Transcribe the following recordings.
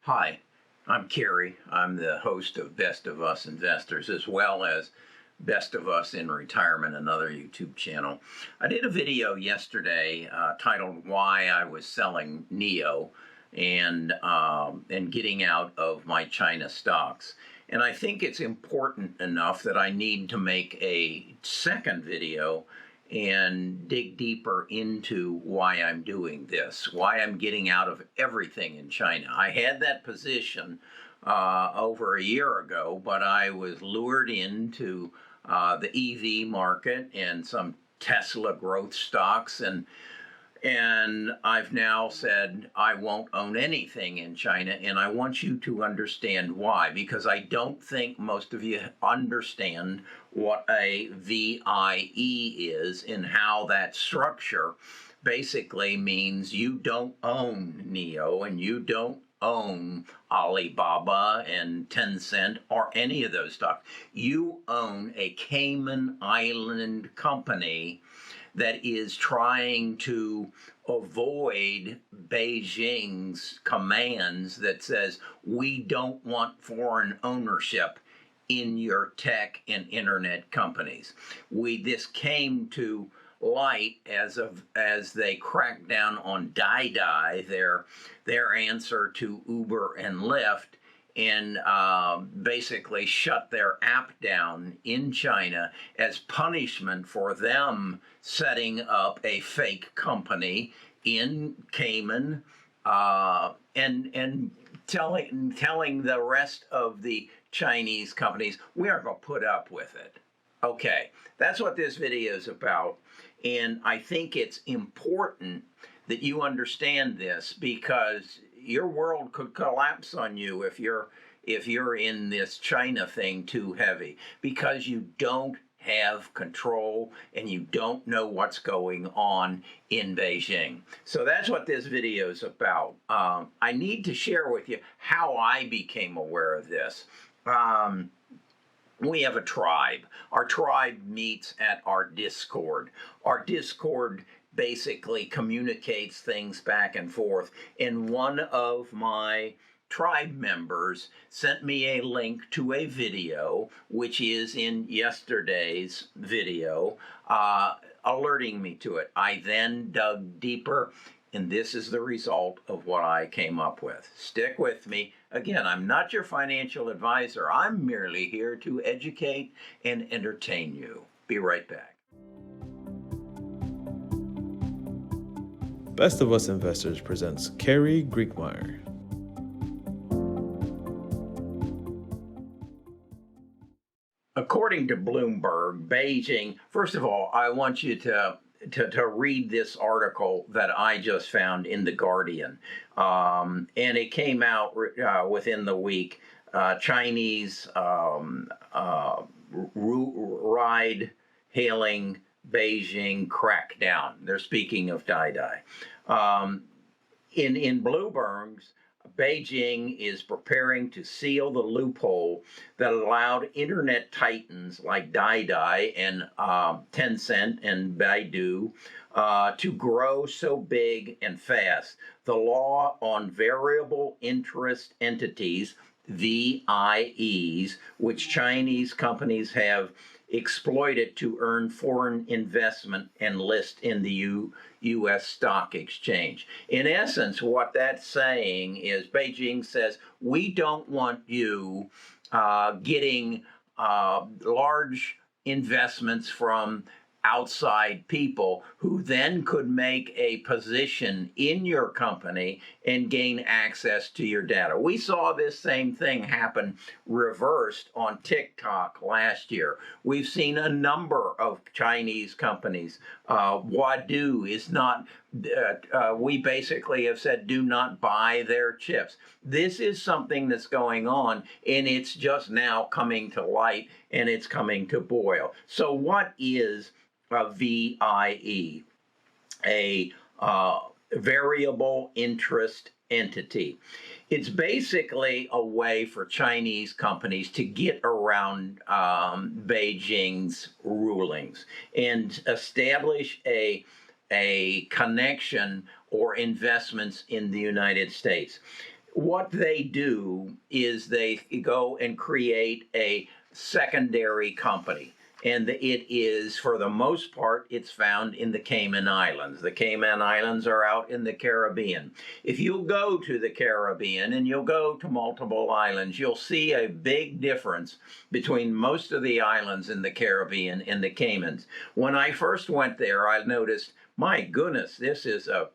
Hi, I'm Kerry. I'm the host of Best of Us Investors, as well as Best of Us in Retirement, another YouTube channel. I did a video yesterday titled "Why I Was Selling NEO" and getting out of my China stocks. And I think it's important enough that I need to make a second video and dig deeper into why I'm doing this, why I'm getting out of everything in China. I had that position over a year ago, but I was lured into the EV market and some Tesla growth stocks, and I've now said I won't own anything in China, and I want you to understand why, because I don't think most of you understand what a VIE is and how that structure basically means you don't own NEO and you don't own Alibaba and Tencent or any of those stocks. You own a Cayman Island company that is trying to avoid Beijing's commands that says we don't want foreign ownership in your tech and internet companies. This came to light as they cracked down on Dai, their answer to Uber and Lyft, and basically shut their app down in China as punishment for them setting up a fake company in Cayman and telling the rest of the Chinese companies, we aren't going to put up with it. Okay, that's what this video is about. And I think it's important that you understand this, because your world could collapse on you if you're in this China thing too heavy, because you don't have control and you don't know what's going on in Beijing. So that's what this video is about. I need to share with you how I became aware of this. We have a tribe. Our tribe meets at our Discord. Our Discord basically communicates things back and forth. And one of my tribe members sent me a link to a video, which is in yesterday's video, alerting me to it. I then dug deeper, and this is the result of what I came up with. Stick with me. Again, I'm not your financial advisor. I'm merely here to educate and entertain you. Be right back. Best of Us Investors presents Kerry Griegmeyer. According to Bloomberg, Beijing, first of all, I want you to read this article that I just found in The Guardian. And it came out within the week. Chinese ride-hailing Beijing crackdown. They're speaking of Dai. In Bloomberg's, Beijing is preparing to seal the loophole that allowed internet titans like Dai and Tencent and Baidu to grow so big and fast. The law on variable interest entities, VIEs, which Chinese companies have exploited to earn foreign investment and list in the U.S. stock exchange. In essence, what that's saying is Beijing says, we don't want you getting large investments from outside people who then could make a position in your company and gain access to your data. We saw this same thing happen reversed on TikTok last year. We've seen a number of Chinese companies. Wadu is not, we basically have said, do not buy their chips. This is something that's going on, and it's just now coming to light, and it's coming to boil. So what is a VIE, a variable interest entity? It's basically a way for Chinese companies to get around Beijing's rulings and establish a connection or investments in the United States. what they do is they go and create a secondary company. And it is, for the most part, it's found in the Cayman Islands. The Cayman Islands are out in the Caribbean. If you'll go to the Caribbean and you'll go to multiple islands, you'll see a big difference between most of the islands in the Caribbean and the Caymans. When I first went there, I noticed, my goodness, this is a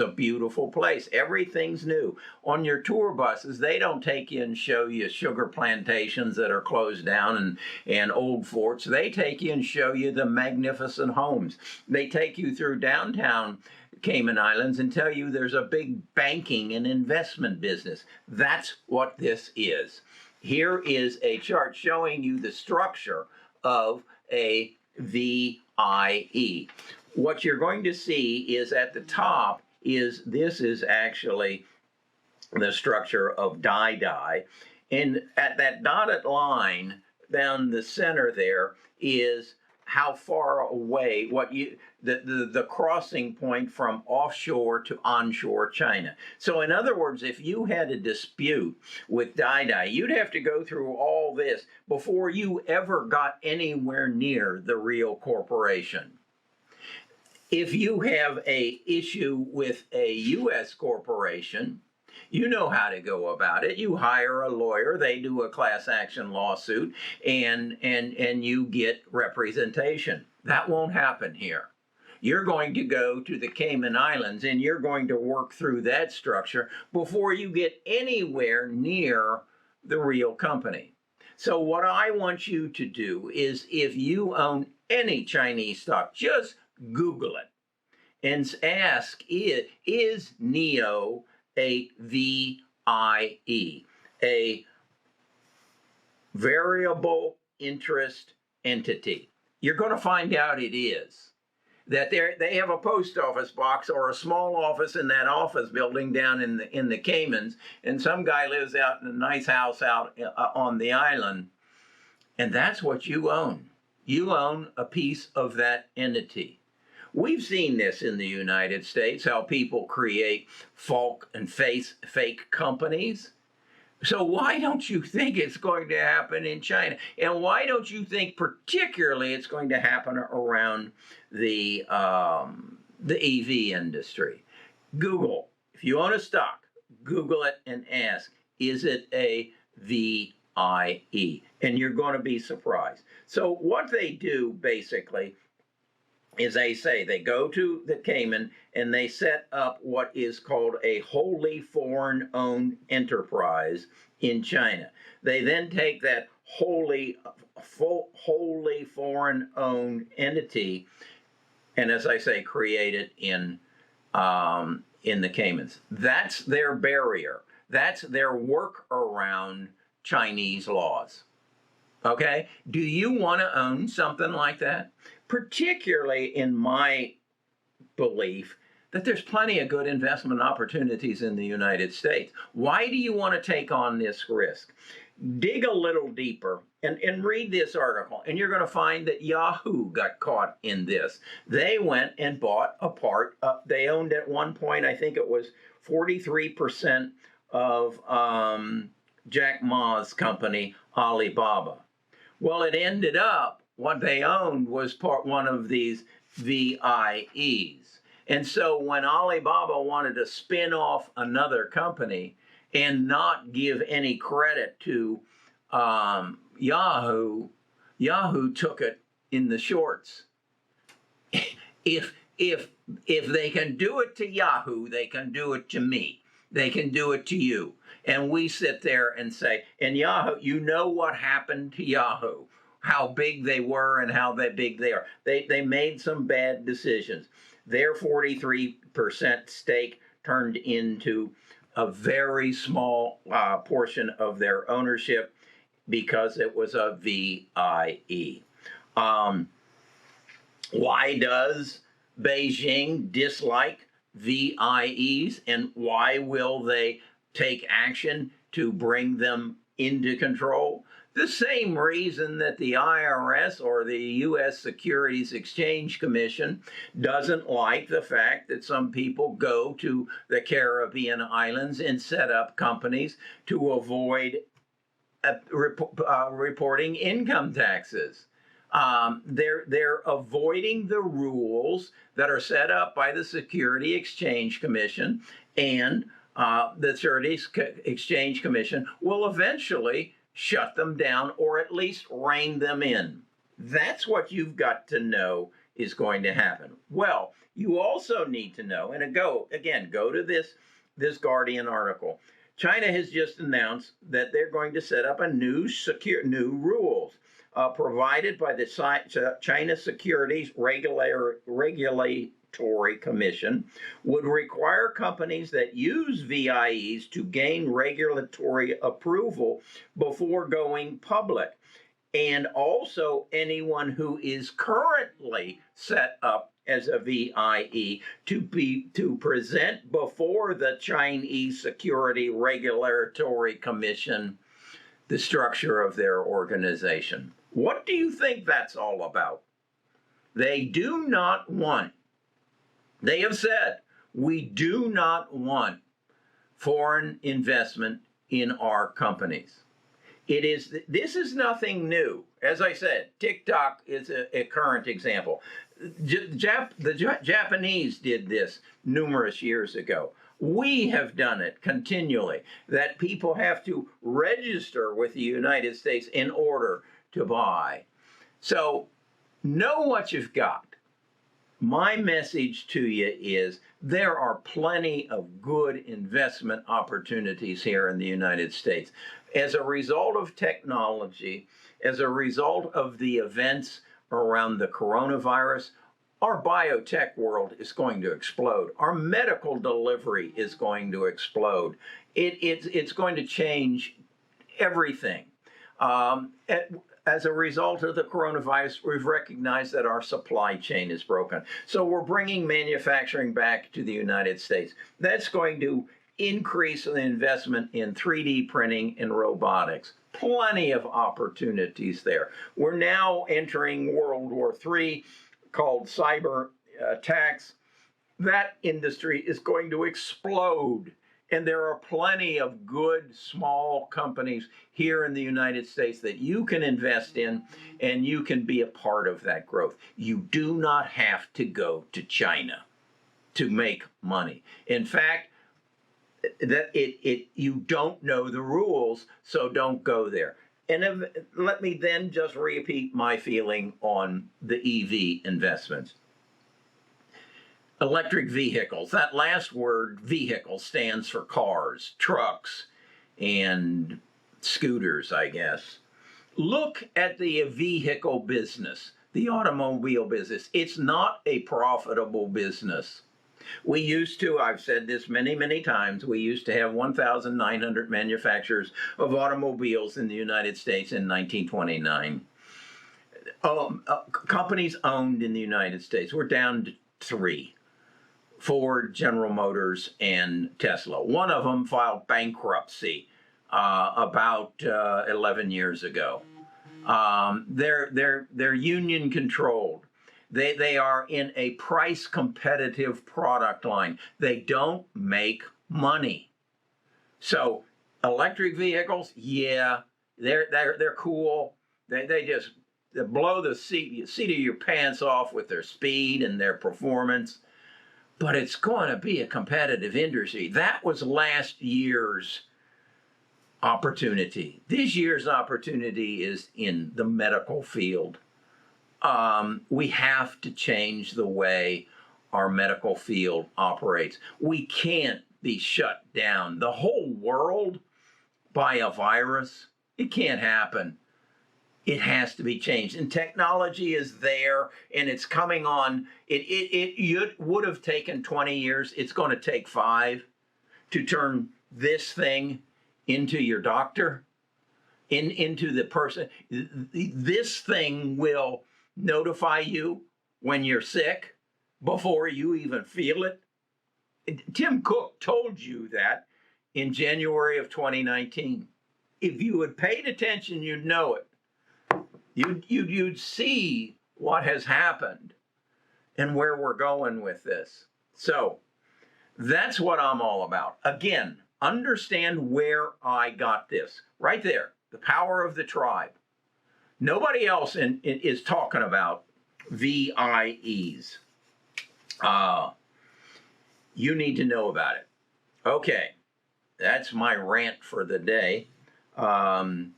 beautiful place. Everything's new. On your tour buses, they don't take you and show you sugar plantations that are closed down and old forts. They take you and show you the magnificent homes. They take you through downtown Cayman Islands and tell you there's a big banking and investment business. That's what this is. Here is a chart showing you the structure of a VIE. What you're going to see is at the top this is actually the structure of die. And at that dotted line down the center there is how far away, the crossing point from offshore to onshore China. So in other words, if you had a dispute with die, you'd have to go through all this before you ever got anywhere near the real corporation. If you have an issue with a U.S. corporation, you know how to go about it. You hire a lawyer, they do a class action lawsuit, and you get representation. That won't happen here. You're going to go to the Cayman Islands and you're going to work through that structure before you get anywhere near the real company. So what I want you to do is, if you own any Chinese stock, just Google it and ask, is NEO a VIE, a variable interest entity? You're going to find out it is. That they have a post office box or a small office in that office building down in the Caymans, and some guy lives out in a nice house out on the island, and that's what you own. You own a piece of that entity. We've seen this in the United States, how people create fake companies. So why don't you think it's going to happen in China? And why don't you think particularly it's going to happen around the EV industry? Google, if you own a stock, Google it and ask, is it a VIE? And you're going to be surprised. So what they do basically is they go to the Cayman and they set up what is called a wholly foreign-owned enterprise in China. They then take that wholly foreign-owned entity and, as I say, create it in the Caymans. That's their barrier. That's their workaround Chinese laws. Okay? Do you want to own something like that? Particularly in my belief that there's plenty of good investment opportunities in the United States. Why do you want to take on this risk? Dig a little deeper and read this article, and you're going to find that Yahoo got caught in this. They went and bought a part. They owned at one point, I think it was 43% of Jack Ma's company, Alibaba. Well, it ended up, what they owned was one of these VIEs. And so when Alibaba wanted to spin off another company and not give any credit to Yahoo, Yahoo took it in the shorts. If they can do it to Yahoo, they can do it to me. They can do it to you. And we sit there and say, and Yahoo, you know what happened to Yahoo, how big they were and how big they are. They made some bad decisions. Their 43% stake turned into a very small portion of their ownership because it was a VIE. Why does Beijing dislike VIEs, and why will they take action to bring them into control? The same reason that the IRS or the U.S. Securities Exchange Commission doesn't like the fact that some people go to the Caribbean islands and set up companies to avoid reporting income taxes. They're avoiding the rules that are set up by the Security Exchange Commission, and the Securities Exchange Commission will eventually shut them down or at least rein them in. That's what you've got to know is going to happen. Well, you also need to know, and go to this Guardian article. China has just announced that they're going to set up a new rules provided by the China Securities Regulatory Commission would require companies that use VIEs to gain regulatory approval before going public, and also anyone who is currently set up as a VIE to present before the Chinese Security Regulatory Commission the structure of their organization. What do you think that's all about? They have said, we do not want foreign investment in our companies. This is nothing new. As I said, TikTok is a current example. The Japanese did this numerous years ago. We have done it continually, that people have to register with the United States in order to buy. So know what you've got. My message to you is there are plenty of good investment opportunities here in the United States. As a result of technology, as a result of the events around the coronavirus, our biotech world is going to explode. Our medical delivery is going to explode. It's going to change everything. As a result of the coronavirus, we've recognized that our supply chain is broken. So we're bringing manufacturing back to the United States. That's going to increase the investment in 3D printing and robotics. Plenty of opportunities there. We're now entering World War III, called cyber attacks. That industry is going to explode. And there are plenty of good small companies here in the United States that you can invest in, and you can be a part of that growth. You do not have to go to China to make money. In fact, you don't know the rules, so don't go there. And let me then just repeat my feeling on the EV investments. Electric vehicles. That last word, vehicle, stands for cars, trucks, and scooters, I guess. Look at the vehicle business, the automobile business. It's not a profitable business. We used to, I've said this many, many times, we used to have 1,900 manufacturers of automobiles in the United States in 1929. Companies owned in the United States, we're down to 3. Ford, General Motors, and Tesla. One of them filed bankruptcy about 11 years ago. They're union controlled. They are in a price competitive product line. They don't make money. So electric vehicles, yeah, they're cool. They just blow the seat of your pants off with their speed and their performance. But it's going to be a competitive industry. That was last year's opportunity. This year's opportunity is in the medical field. We have to change the way our medical field operates. We can't be shut down. The whole world by a virus, it can't happen. It has to be changed. And technology is there, and it's coming on. It would have taken 20 years. It's going to take 5 to turn this thing into your doctor, into the person. This thing will notify you when you're sick before you even feel it. Tim Cook told you that in January of 2019. if you had paid attention, you'd know it. You'd see what has happened and where we're going with this. So that's what I'm all about. Again, understand where I got this. Right there, the power of the tribe. Nobody else is talking about VIEs. You need to know about it. Okay, that's my rant for the day. Go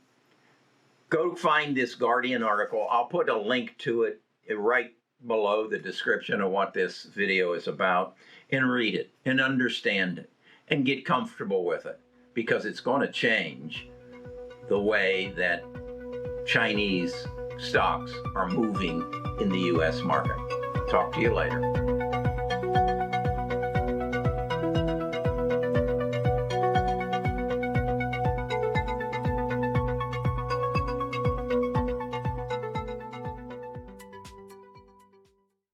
find this Guardian article. I'll put a link to it right below the description of what this video is about, and read it and understand it and get comfortable with it, because it's going to change the way that Chinese stocks are moving in the U.S. market. Talk to you later.